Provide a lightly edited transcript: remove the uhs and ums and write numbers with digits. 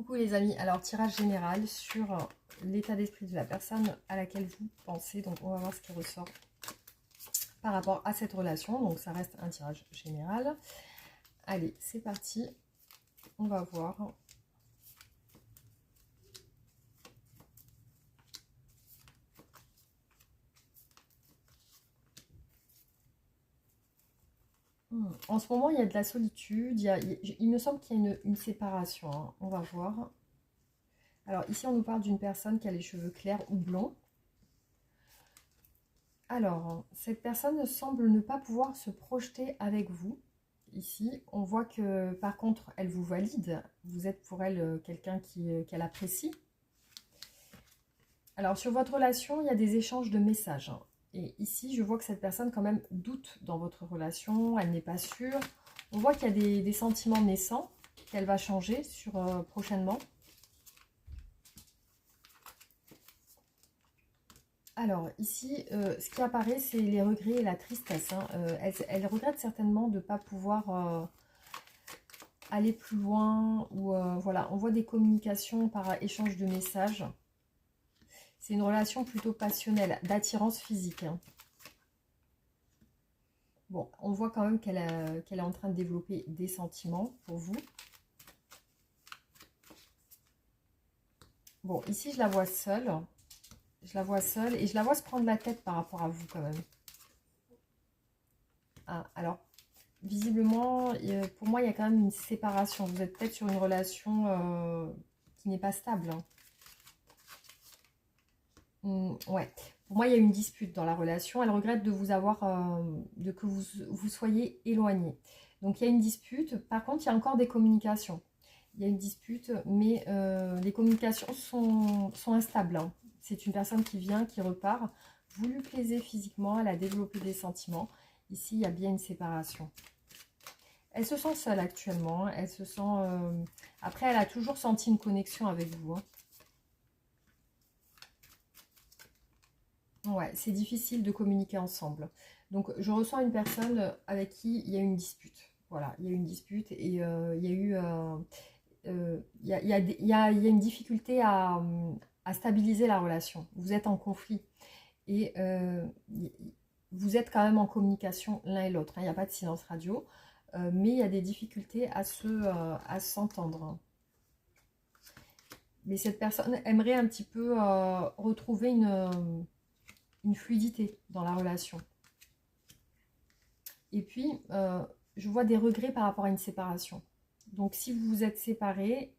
Coucou les amis, alors tirage général sur l'état d'esprit de la personne à laquelle vous pensez. Donc on va voir ce qui ressort par rapport à cette relation. Donc ça reste un tirage général. Allez, c'est parti. On va voir. En ce moment, il y a de la solitude. Il me semble qu'il y a une séparation. Hein. On va voir. Alors ici, on nous parle d'une personne qui a les cheveux clairs ou blonds. Alors, cette personne semble ne pas pouvoir se projeter avec vous. Ici, on voit que par contre, elle vous valide. Vous êtes pour elle quelqu'un qu'elle apprécie. Alors, sur votre relation, il y a des échanges de messages. Hein. Et ici, je vois que cette personne quand même doute dans votre relation. Elle n'est pas sûre. On voit qu'il y a des sentiments naissants qu'elle va changer prochainement. Alors ici, ce qui apparaît, c'est les regrets et la tristesse. Hein. Elle regrette certainement de ne pas pouvoir aller plus loin. Ou voilà, on voit des communications par échange de messages. C'est une relation plutôt passionnelle, d'attirance physique. Hein. Bon, on voit quand même qu'elle est en train de développer des sentiments pour vous. Bon, ici, je la vois seule. Je la vois seule et je la vois se prendre la tête par rapport à vous quand même. Ah, alors, visiblement, pour moi, il y a quand même une séparation. Vous êtes peut-être sur une relation qui n'est pas stable. Hein. Ouais. Pour moi, il y a une dispute dans la relation. Elle regrette de vous avoir, de que vous soyez éloigné. Donc, il y a une dispute. Par contre, il y a encore des communications. Il y a une dispute, mais les communications sont instables. Hein. C'est une personne qui vient, qui repart. Vous lui plaisez physiquement, elle a développé des sentiments. Ici, il y a bien une séparation. Elle se sent seule actuellement. Elle se sent... Après, elle a toujours senti une connexion avec vous. Hein. Ouais, c'est difficile de communiquer ensemble. Donc, je ressens une personne avec qui il y a une dispute. Voilà, il y a une dispute et il y a eu... il y a une difficulté à stabiliser la relation. Vous êtes en conflit et vous êtes quand même en communication l'un et l'autre. Hein. Il n'y a pas de silence radio, mais il y a des difficultés à s'entendre. Hein. Mais cette personne aimerait un petit peu retrouver une fluidité dans la relation. Et puis, je vois des regrets par rapport à une séparation. Donc, si vous vous êtes séparés,